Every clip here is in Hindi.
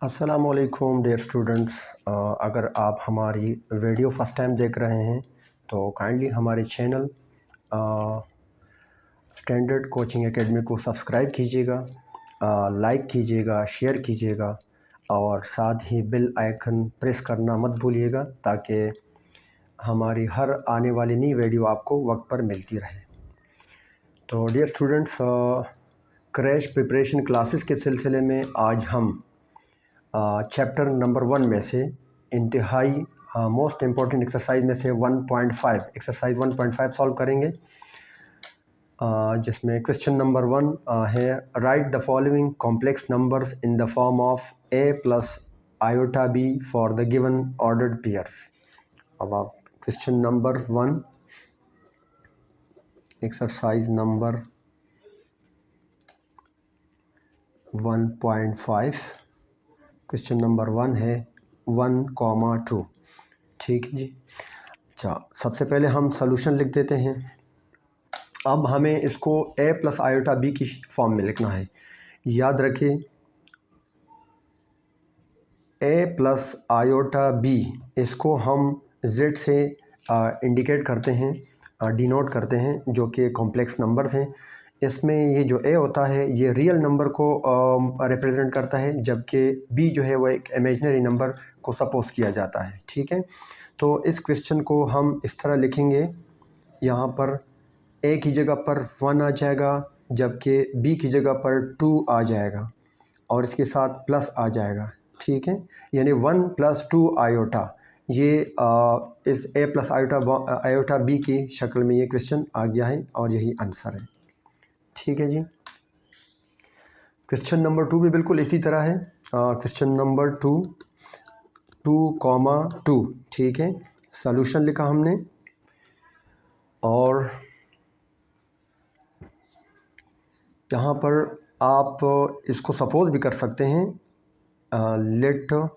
अस्सलामुअलैकुम डियर स्टूडेंट्स। अगर आप हमारी वीडियो फ़र्स्ट टाइम देख रहे हैं तो काइंडली हमारे चैनल स्टैंडर्ड कोचिंग एकेडमी को सब्सक्राइब कीजिएगा, लाइक कीजिएगा, शेयर कीजिएगा और साथ ही बेल आइकन प्रेस करना मत भूलिएगा ताकि हमारी हर आने वाली नई वीडियो आपको वक्त पर मिलती रहे। तो dear students, crash preparation classes के सिलसिले में आज हम चैप्टर नंबर 1 में से इंतहाई मोस्ट इम्पॉर्टेंट एक्सरसाइज में से 1.5 एक्सरसाइज 1.5 सॉल्व करेंगे, जिसमें क्वेश्चन नंबर 1 है right the following complex numbers in the form of a plus iota b for the given ordered pairs. अब आप question number 1 exercise number 1.5 question number 1 है 1,2। ठीक है जी। अच्छा, सबसे पहले हम सॉल्यूशन लिख देते हैं। अब हमें इसको a प्लस आयोटा b की फॉर्म में लिखना है। याद रखिए a प्लस आयोटा b इसको हम z से इंडिकेट करते हैं, डिनोट करते हैं, जो कि कॉम्प्लेक्स नंबर्स हैं। इसमें ये जो a होता है ये रियल नंबर को रिप्रेजेंट करता है, जबकि b जो है वो एक इमेजिनरी नंबर को सपोज किया जाता है। ठीक है, तो इस क्वेश्चन को हम इस तरह लिखेंगे। यहाँ पर a की जगह पर 1 आ जाएगा, जबकि b की जगह पर 2 आ जाएगा और इसके साथ प्लस आ जाएगा। ठीक है, यानी 1 + 2 आयोटा, ये इस a प्लस आयोटा b की शक्ल में ये क्वेश्चन आ गया है और यही आंसर है। ठीक है जी। क्वेश्चन नंबर 2 भी बिल्कुल इसी तरह है। Question number 2 2,2। ठीक है, सॉल्यूशन लिखा हमने और यहाँ पर आप इसको सपोज भी कर सकते हैं, let a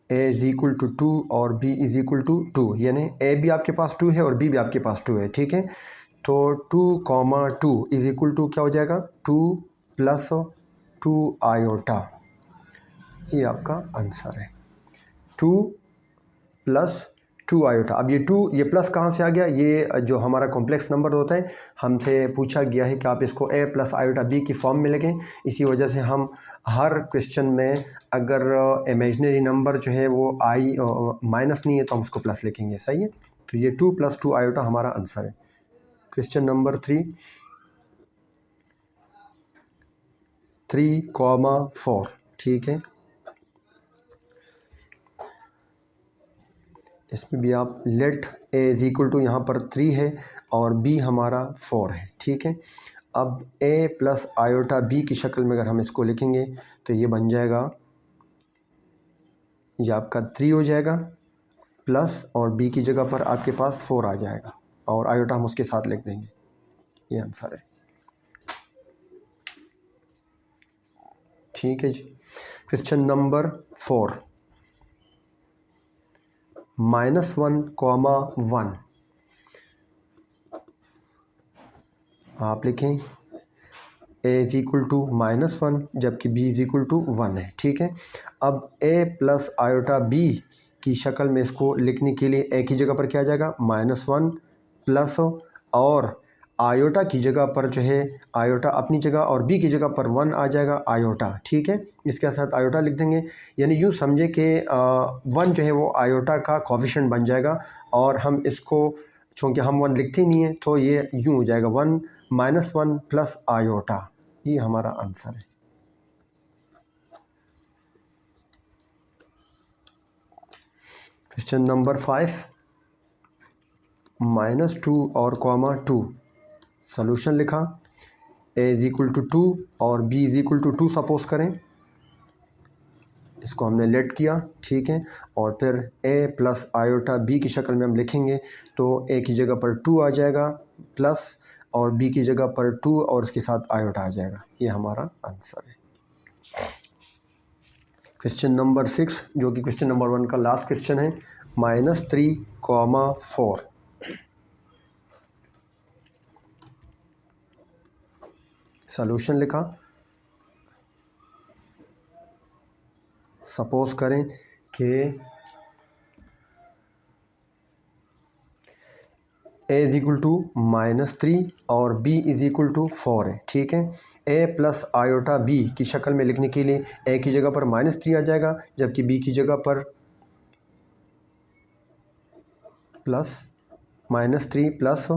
is equal to 2 और b इज़ इक्वल टू 2, यानी a भी आपके पास 2 है और b भी आपके पास 2 है। ठीक है, तो 2,2 इज़ इक्वल टू क्या हो जाएगा 2 + 2 आयोटा, ये आपका आंसर है 2 + 2 आयोटा। अब ये 2 ये प्लस कहाँ से आ गया, ये जो हमारा कॉम्प्लेक्स नंबर होता है हमसे पूछा गया है कि आप इसको a प्लस आयोटा b की फॉर्म में लिखें। इसी वजह से हम हर क्वेश्चन में अगर इमेजिनरी नंबर जो है वो माइनस नहीं है तो हम उसको प्लस लिखेंगे। सही है, तो ये 2 + 2 आयोटा हमारा आंसर है। Question number 3,4। ठीक है, इसमें भी आप let a is equal to यहाँ पर 3 है और b हमारा 4 है। ठीक है, अब a प्लस आयोटा b की शक्ल में अगर हम इसको लिखेंगे तो ये बन जाएगा, ये आपका 3 हो जाएगा प्लस और b की जगह पर आपके पास 4 आ जाएगा और आयोटा हम उसके साथ लिख देंगे। ये आंसर है। ठीक है जी। क्वेश्चन नंबर 4 -1,1 आप लिखें a इज़ इक्वल टू -1 जबकि b इज़ इक्वल टू 1 है। ठीक है, अब a प्लस आयोटा b की शक्ल में इसको लिखने के लिए a की जगह पर क्या आ जाएगा -1 प्लस और आयोटा की जगह पर जो है आयोटा अपनी जगह और b की जगह पर 1 आ जाएगा आयोटा। ठीक है, इसके साथ आयोटा लिख देंगे, यानी यूँ समझे कि 1 जो है वो आयोटा का कोफिशिएंट बन जाएगा और हम इसको चूँकि हम 1 लिखते ही नहीं है तो ये यूँ हो जाएगा 1 -1 प्लस आयोटा, ये हमारा आंसर है। क्वेश्चन नंबर 5 -2 और 2 सॉल्यूशन लिखा, a इज़ इक्वल टू 2 और b is equal to 2 suppose करें, इसको हमने लेट किया। ठीक है, और फिर a प्लस आयोटा b की शक्ल में हम लिखेंगे तो a की जगह पर 2 आ जाएगा प्लस और b की जगह पर 2 और उसके साथ आयोटा आ जाएगा, ये हमारा आंसर है। क्वेश्चन नंबर 6 जो कि क्वेश्चन नंबर 1 का लास्ट क्वेश्चन है -3,4 सॉल्यूशन लिखा, सपोज़ करें कि a इज़ इक्वल टू -3 और b इज़ इक्वल टू 4 है, ठीक है। a प्लस आयोटा b की शक्ल में लिखने के लिए a की जगह पर -3 आ जाएगा, जबकि b की जगह पर -3 प्लस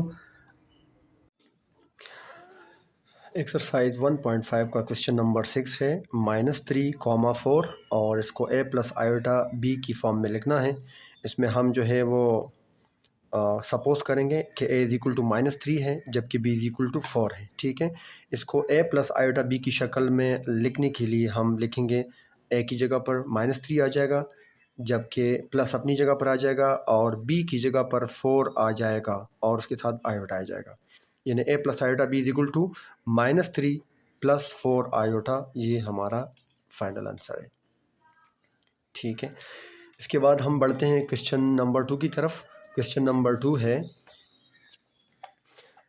एक्सरसाइज 1.5 का क्वेश्चन नंबर 6 है। -3, 4 और इसको a प्लस आयोटा b की फॉर्म में लिखना है। इसमें हम जो है वो सपोज़ करेंगे कि a इज़ इक्वल टू -3 है, जबकि b इज़ इक्वल टू 4 है, ठीक है। इसको a प्लस आयोटा b की शक्ल में लिखने के लिए हम लिखेंगे a की जगह पर -3 आ जाएगा, जबकि प्लस अपनी जगह पर आ जाएगा और b की जगह पर 4 आ जाएगा और उसके साथ आयोटा आ जाएगा। यानी a plus iota b is equal to -3 plus 4 iota, ये हमारा फाइनल आंसर है, ठीक है। इसके बाद हम बढ़ते हैं क्वेश्चन नंबर 2 की तरफ। क्वेश्चन नंबर 2 है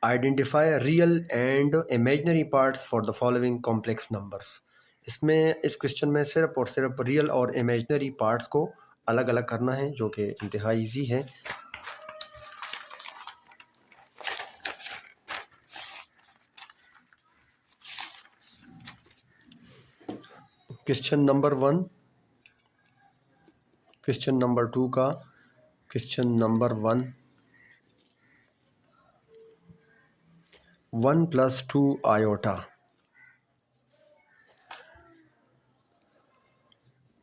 identify real and imaginary parts for the following complex numbers. इसमें इस क्वेश्चन में सिर्फ और सिर्फ रियल और इमेजिनरी पार्ट्स को अलग अलग करना है, जो कि इंतहाई ईजी है। क्वेश्चन नंबर 1, क्वेश्चन नंबर 2 का क्वेश्चन नंबर 1 + 2 आयोटा।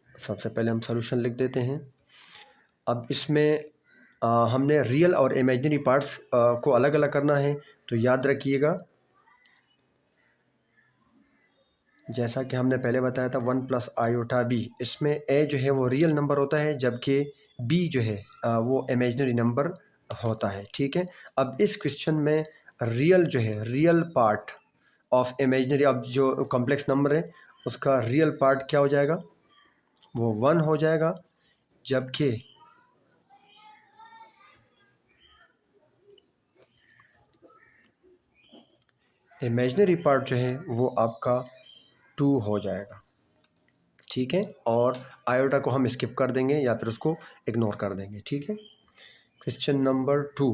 सबसे पहले हम सॉल्यूशन लिख देते हैं। अब इसमें हमने रियल और इमेजिनरी पार्ट्स को अलग अलग करना है, तो याद रखिएगा जैसा कि हमने पहले बताया था 1 + आयोटा b, इसमें a जो है वो रियल नंबर होता है, जबकि b जो है वो इमेजिनरी नंबर होता है, ठीक है। अब इस क्वेश्चन में रियल जो है, रियल पार्ट ऑफ इमेजिनरी, अब जो कॉम्प्लेक्स नंबर है उसका रियल पार्ट क्या हो जाएगा, वो 1 हो जाएगा, जबकि इमेजिनरी पार्ट जो है वो आपका 2 हो जाएगा, ठीक है। और आयोटा को हम स्किप कर देंगे या फिर उसको इग्नोर कर देंगे, ठीक है। क्वेश्चन नंबर 2,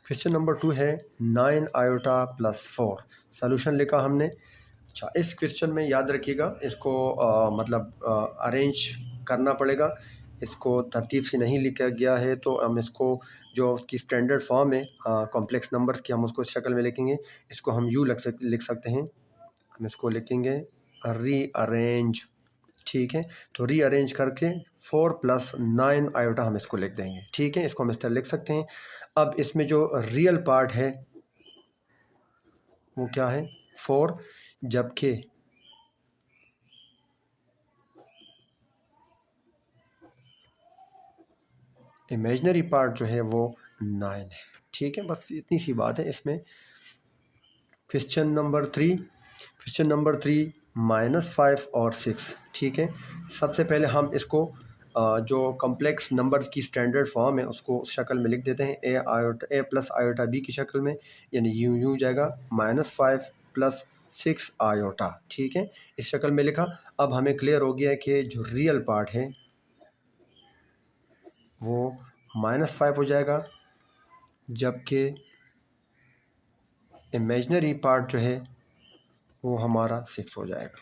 क्वेश्चन नंबर 2 है 9 आयोटा + 4। सॉल्यूशन लिखा हमने। अच्छा, इस क्वेश्चन में याद रखिएगा इसको मतलब अरेंज करना पड़ेगा, इसको तरतीब से नहीं लिखा गया है, तो हम इसको जो उसकी स्टैंडर्ड फॉर्म है कॉम्प्लेक्स नंबर्स की, हम उसको इस शक्ल में लिखेंगे। इसको हम यूँ लिख सकते हैं, हम इसको लिखेंगे रीअरेंज, ठीक है। तो रीअरेंज करके 4 + 9 आयोटा हम इसको लिख देंगे, ठीक है। इसको हम इस तरह लिख सकते हैं। अब इसमें जो रियल पार्ट है वो क्या है, 4, जबकि इमेजिनरी पार्ट जो है वो 9 है, ठीक है। बस इतनी सी बात है इसमें। क्वेश्चन नंबर 3, क्वेश्चन नंबर 3 -5 और 6, ठीक है। सबसे पहले हम इसको जो कॉम्प्लेक्स नंबर्स की स्टैंडर्ड फॉर्म है उसको उस शक्ल में लिख देते हैं, a प्लस आयोटा b की शक्ल में, यानी यूँ जाएगा -5 + 6 आयोटा, ठीक है। इस शक्ल में लिखा। अब हमें क्लियर हो गया है कि जो रियल पार्ट है वो -5 हो जाएगा, जबकि इमेजिनरी पार्ट जो है वो हमारा 6 हो जाएगा।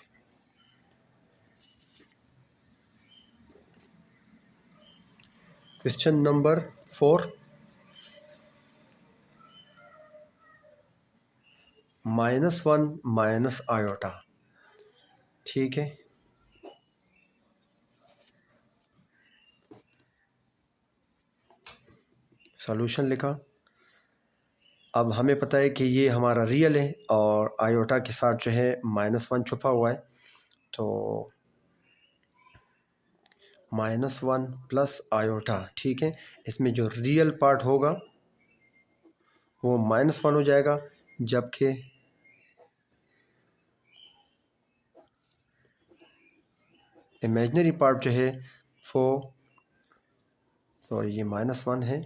क्वेश्चन नंबर 4, -1 - आयोटा, ठीक है। सॉल्यूशन लिखा। अब हमें पता है कि ये हमारा रियल है और आयोटा के साथ जो है -1 छुपा हुआ है, तो -1 + आयोटा, ठीक है। इसमें जो रियल पार्ट होगा वो -1 हो जाएगा, जबकि इमेजिनरी पार्ट जो है वो, सॉरी ये -1 है,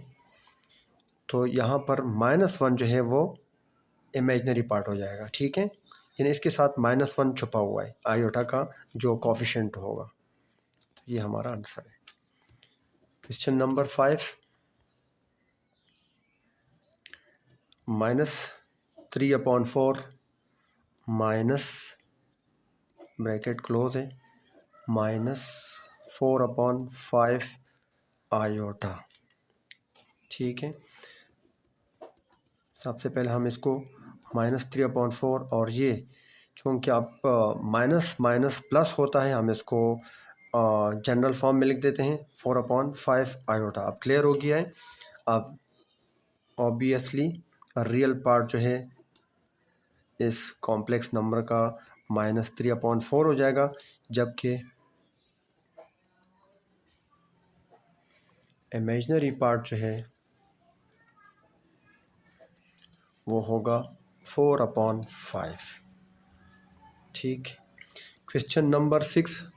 तो यहाँ पर -1 जो है वो इमेजिनरी पार्ट हो जाएगा, ठीक है। यानी इसके साथ -1 छुपा हुआ है, आयोटा का जो कोफिशिएंट होगा। ये हमारा आंसर है। Question number 5, -3/4 minus bracket close है -4/5 आयोटा। ठीक है, सबसे पहले हम इसको -3/4 और ये चूँकि आप माइनस माइनस प्लस होता है, हम इसको जनरल फॉर्म में लिख देते हैं 4/5 आयोटा। अब क्लियर हो गया है। अब ऑब्वियसली रियल पार्ट जो है इस कॉम्प्लेक्स नंबर का -3/4 हो जाएगा, जबकि इमेजिनरी पार्ट जो है वो होगा 4/5। ठीक। क्वेश्चन नंबर 6,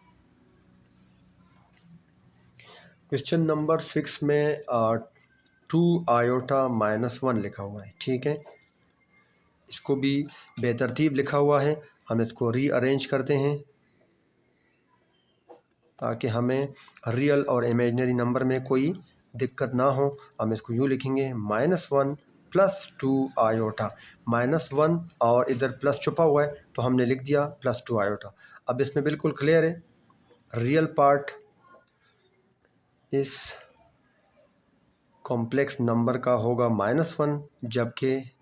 क्वेश्चन नंबर 6 में 2 आयोटा -1 लिखा हुआ है। ठीक है, इसको भी बेतरतीब लिखा हुआ है, हम इसको रीअरेंज करते हैं ताकि हमें रियल और इमेजिनरी नंबर में कोई दिक्कत ना हो। हम इसको यूँ लिखेंगे -1 + 2 आयोटा। -1 और इधर प्लस छुपा हुआ है तो हमने लिख दिया +2 आयोटा। अब इसमें बिल्कुल क्लियर है, रियल पार्ट इस कॉम्प्लेक्स नंबर का होगा -1, जबकि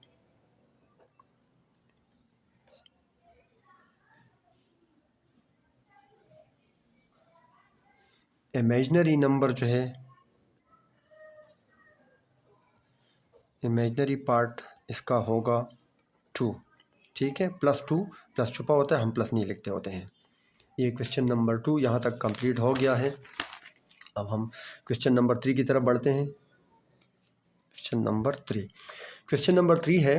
इमेजिनरी नंबर जो है, इमेजिनरी पार्ट इसका होगा 2। ठीक है, +2 प्लस छुपा होता है, हम प्लस नहीं लिखते होते हैं। ये क्वेश्चन नंबर 2 यहाँ तक कंप्लीट हो गया है। अब हम क्वेश्चन नंबर 3 की तरफ बढ़ते हैं। क्वेश्चन नंबर 3 है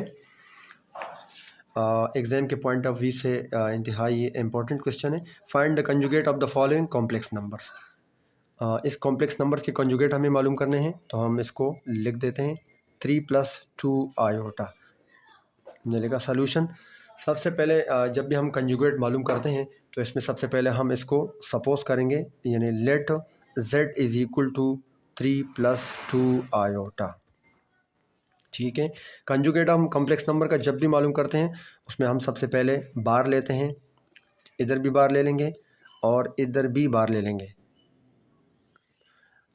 एग्ज़ाम के पॉइंट ऑफ व्यू से इंतहाई इम्पोर्टेंट क्वेश्चन है। Find the conjugate of the following complex number. इस कॉम्प्लेक्स नंबर के कंजुगेट हमें मालूम करने हैं, तो हम इसको लिख देते हैं 3 + 2 आयोटा। हमने लिखा सॉल्यूशन। सबसे पहले जब भी हम कंजुगेट मालूम करते हैं तो इसमें सबसे पहले हम इसको सपोज करेंगे, यानी लेट z = 3 + 2 आयोटा। ठीक है, कंजुगेट हम कॉम्प्लेक्स नंबर का जब भी मालूम करते हैं उसमें हम सबसे पहले बार लेते हैं, इधर भी बार ले लेंगे और इधर भी बार ले लेंगे,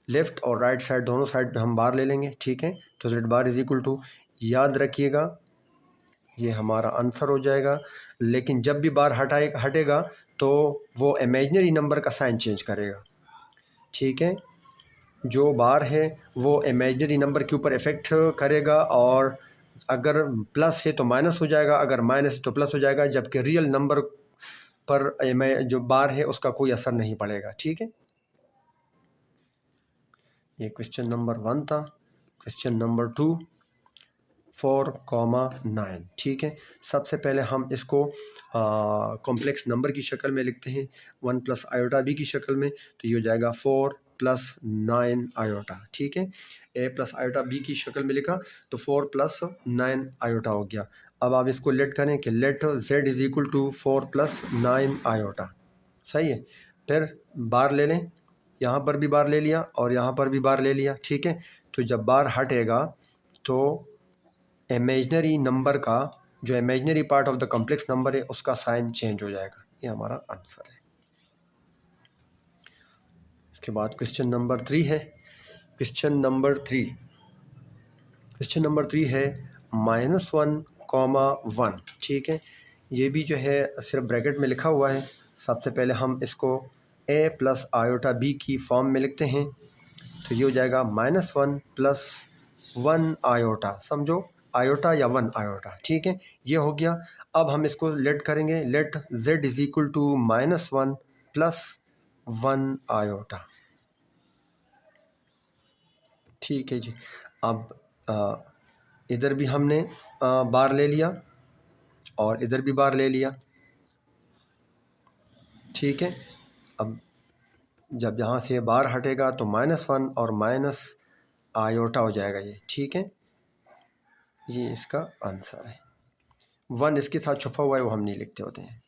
लेफ़्ट और राइट साइड दोनों साइड पे हम बार ले लेंगे। ठीक है, तो z = याद रखिएगा ये हमारा आंसर हो जाएगा। लेकिन जब भी बार हटेगा तो वो इमेजिनरी नंबर का साइन चेंज करेगा। ठीक है, जो बार है वो इमेजिनरी नंबर के ऊपर इफ़ेक्ट करेगा, और अगर प्लस है तो माइनस हो जाएगा, अगर माइनस है तो प्लस हो जाएगा, जबकि रियल नंबर पर जो बार है उसका कोई असर नहीं पड़ेगा। ठीक है, ये क्वेश्चन नंबर 1 था। Question number 2, 4,9। ठीक है, सबसे पहले हम इसको कॉम्प्लेक्स नंबर की शक्ल में लिखते हैं 1 + आयोटा b की शक्ल में, तो ये हो जाएगा 4 + 9 आयोटा। ठीक है, a + आयोटा b की शक्ल में लिखा तो 4 + 9 आयोटा हो गया। अब आप इसको लेट करें कि लेट z = 4 + 9 आयोटा। सही है, फिर बार ले लें, यहाँ पर भी बार ले लिया और यहाँ पर भी बार ले लिया। ठीक है, तो जब बार हटेगा तो इमेजिनरी नंबर का, जो imaginary part of the complex number है उसका साइन चेंज हो जाएगा। ये हमारा आंसर है। उसके बाद क्वेश्चन नंबर 3 है। क्वेश्चन नंबर 3 है -1,1। ठीक है, ये भी जो है सिर्फ ब्रैकेट में लिखा हुआ है। सबसे पहले हम इसको a + आयोटा b की फॉर्म में लिखते हैं, तो ये हो जाएगा -1 + 1 आयोटा। समझो आयोटा या 1 आयोटा। ठीक है, ये हो गया। अब हम इसको लेट करेंगे, लेट z = -1 + 1 आयोटा। ठीक है जी, अब इधर भी हमने बार ले लिया और इधर भी बार ले लिया। ठीक है, अब जब यहाँ से बार हटेगा तो -1 और माइनस आयोटा हो जाएगा ये। ठीक है, ये इसका आंसर है। 1 इसके साथ छुपा हुआ है, वो हम नहीं लिखते होते हैं।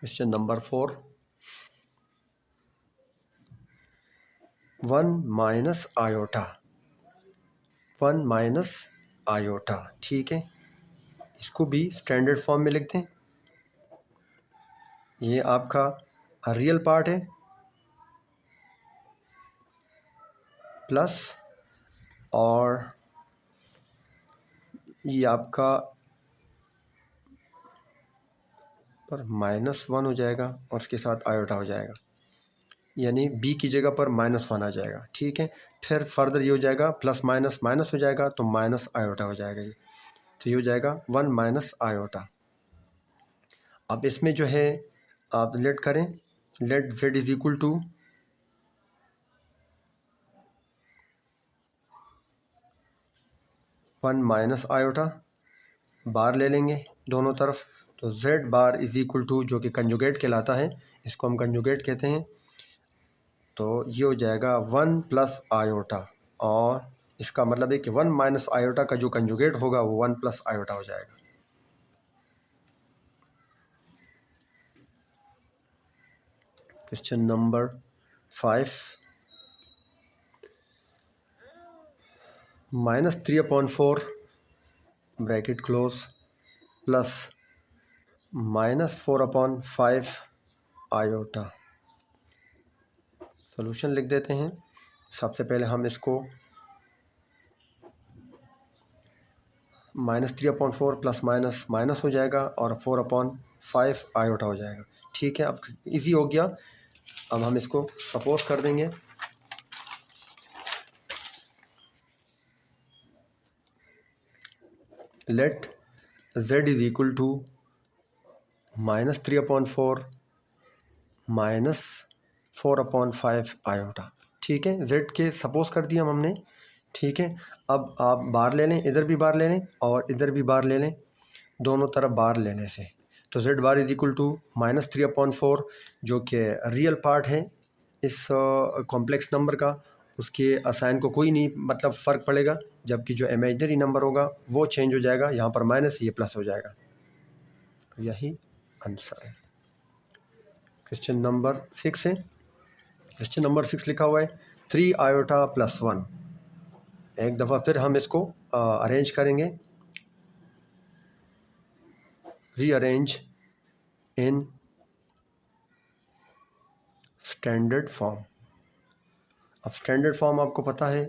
Question number 4, 1 minus iota, 1 minus iota, ठीक है। इसको भी स्टैंडर्ड फॉर्म में लिखते हैं। ये आपका रियल पार्ट है प्लस, और ये आपका पर -1 हो जाएगा और उसके साथ आयोटा हो जाएगा, यानी b की जगह पर -1 आ जाएगा, ठीक है। फिर फर्दर ये हो जाएगा प्लस माइनस माइनस हो जाएगा तो माइनस आयोटा हो जाएगा ये, तो ये हो जाएगा 1 माइनस आयोटा। अब इसमें जो है आप लेट करें, let z is equal to 1 minus iota, bar ले लेंगे दोनों तरफ, तो z bar is equal to, जो कि कंजुगेट कहलाता है, इसको हम कंजुगेट कहते हैं, तो ये हो जाएगा 1 प्लस आयोटा, और इसका मतलब है कि 1 माइनस आयोटा का जो कंजुगेट होगा वो 1 प्लस आयोटा हो जाएगा। Question number 5, -3/4 bracket close plus -4/5 iota. Solution लिख देते हैं। सबसे पहले हम इसको -3/4 प्लस माइनस माइनस हो जाएगा और 4/5 आयोटा हो जाएगा, ठीक है। अब इजी हो गया। अब हम इसको सपोज कर देंगे, let z is equal to -3/4 -4/5 iota, ठीक है। z के सपोज कर दिया हमने, ठीक है। अब आप बार ले लें, इधर भी बार ले लें और इधर भी बार ले लें, दोनों तरफ बार लेने से तो z bar is equal to -3/4, जो कि रियल पार्ट है इस कॉम्प्लेक्स नंबर का, उसके असाइन को कोई नहीं मतलब फ़र्क पड़ेगा, जबकि जो इमेजिनरी नंबर होगा वो चेंज हो जाएगा, यहाँ पर माइनस ये प्लस हो जाएगा, यही आंसर है। क्वेश्चन नंबर 6 है। क्वेश्चन नंबर 6 लिखा हुआ है 3 आयोटा प्लस 1। एक दफ़ा फिर हम इसको अरेंज करेंगे, रीअरेंज इन स्टैंडर्ड फॉर्म। अब स्टैंडर्ड फॉर्म आपको पता है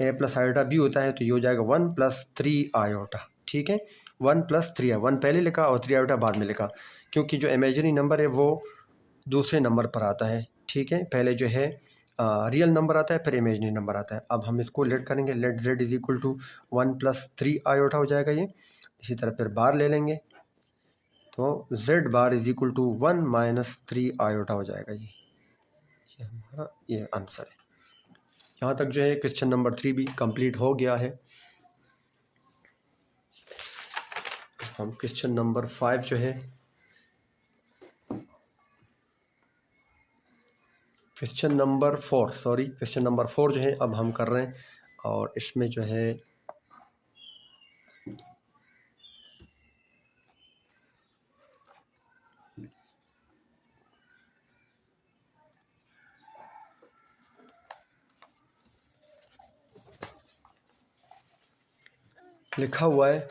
a प्लस आयोटा b होता है, तो ये हो जाएगा 1 + 3 आयोटा, ठीक है। 1 + 3 है, 1 पहले लिखा और 3 आयोटा बाद में लिखा, क्योंकि जो इमेजिनरी नंबर है वो दूसरे नंबर पर आता है, ठीक है। पहले जो है रियल नंबर आता है, फिर इमेजिनरी नंबर आता है। अब हम इसको लेट करेंगे, let z is equal to 1 + 3 iota हो जाएगा ये। इसी तरह फिर बार ले लेंगे, तो z bar is equal to 1 - 3 iota हो जाएगा ये हमारा ये आंसर है। यहाँ तक जो है क्वेश्चन नंबर 3 भी कंप्लीट हो गया है। हम क्वेश्चन नंबर 5 जो है, क्वेश्चन नंबर 4 जो है अब हम कर रहे हैं, और इसमें जो है लिखा हुआ है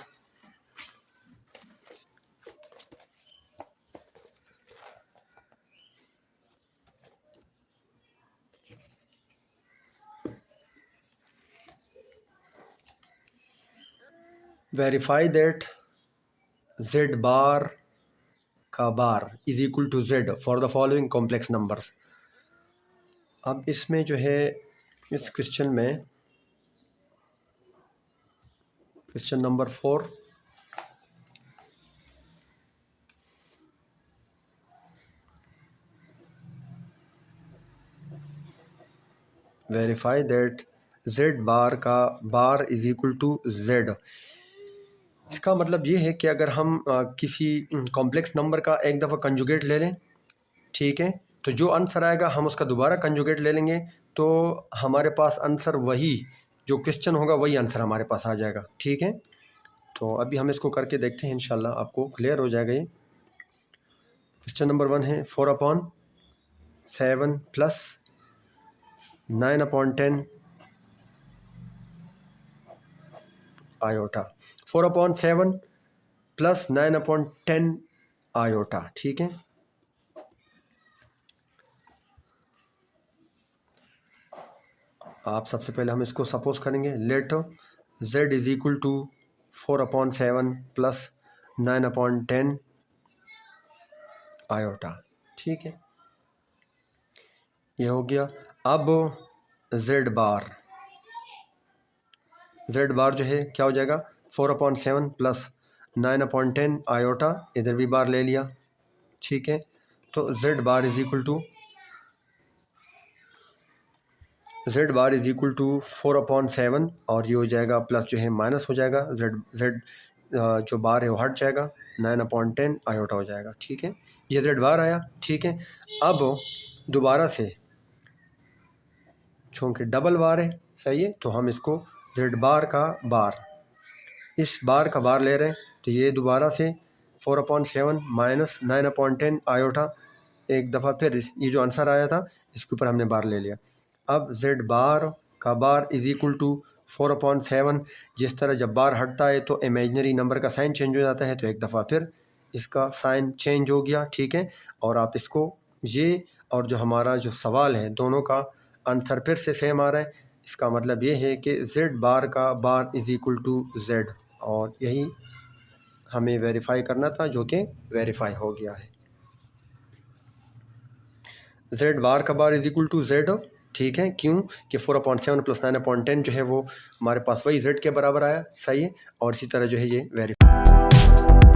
वेरीफाई दैट z बार का bar is equal to z for the following complex numbers. अब इसमें जो है इस क्वेश्चन में question number 4 verify that z bar का bar is equal to z। इसका मतलब ये है कि अगर हम किसी कॉम्प्लेक्स नंबर का एक दफ़ा कंजुगेट ले लें, ठीक है, तो जो आंसर आएगा हम उसका दोबारा कंजुगेट ले लेंगे, तो हमारे पास आंसर वही जो क्वेश्चन होगा वही आंसर हमारे पास आ जाएगा, ठीक है। तो अभी हम इसको करके देखते हैं, इंशाल्लाह आपको क्लियर हो जाएगा ये। क्वेश्चन नंबर 1 है 4/7 प्लस 9/10 आयोटा। 4/7 प्लस 9/10 आयोटा, ठीक है। आप सबसे पहले हम इसको सपोज करेंगे, let z is equal to 4/7 plus 9/10 iota, ठीक है। ये हो गया। अब z बार जो है क्या हो जाएगा, 4/7 प्लस 9/10 आयोटा, इधर भी बार ले लिया, ठीक है। तो z bar is equal to 4/7 और ये हो जाएगा प्लस जो है माइनस हो जाएगा, z जो बार है वो हट जाएगा, 9/10 आयोटा हो जाएगा, ठीक है। ये z बार आया, ठीक है। अब दोबारा से चूँकि डबल बार है, सही है, तो हम इसको z बार का बार, इस बार का बार ले रहे हैं, तो ये दोबारा से 4/7 माइनस 9/10 आयोटा, एक दफ़ा फिर ये जो आंसर आया था इसके ऊपर हमने बार ले लिया। अब z बार का बार इज़ इक्वल टू 4/7, जिस तरह जब बार हटता है तो इमेजनरी नंबर का साइन चेंज हो जाता है, तो एक दफ़ा फिर इसका साइन चेंज हो गया, ठीक है। और आप इसको ये और जो हमारा जो सवाल है दोनों का आंसर फिर से सेम आ रहा है। इसका मतलब ये है कि z बार का बार इज़ इक्वल टू z, और यही हमें वेरीफाई करना था, जो कि वेरीफाई हो गया है। z बार का बार इज़ इक्वल टू z, ठीक है। क्यों कि 4/7 प्लस 9/10 जो है वो हमारे पास वही z के बराबर आया, सही है। और इसी तरह जो है ये वेरीफाई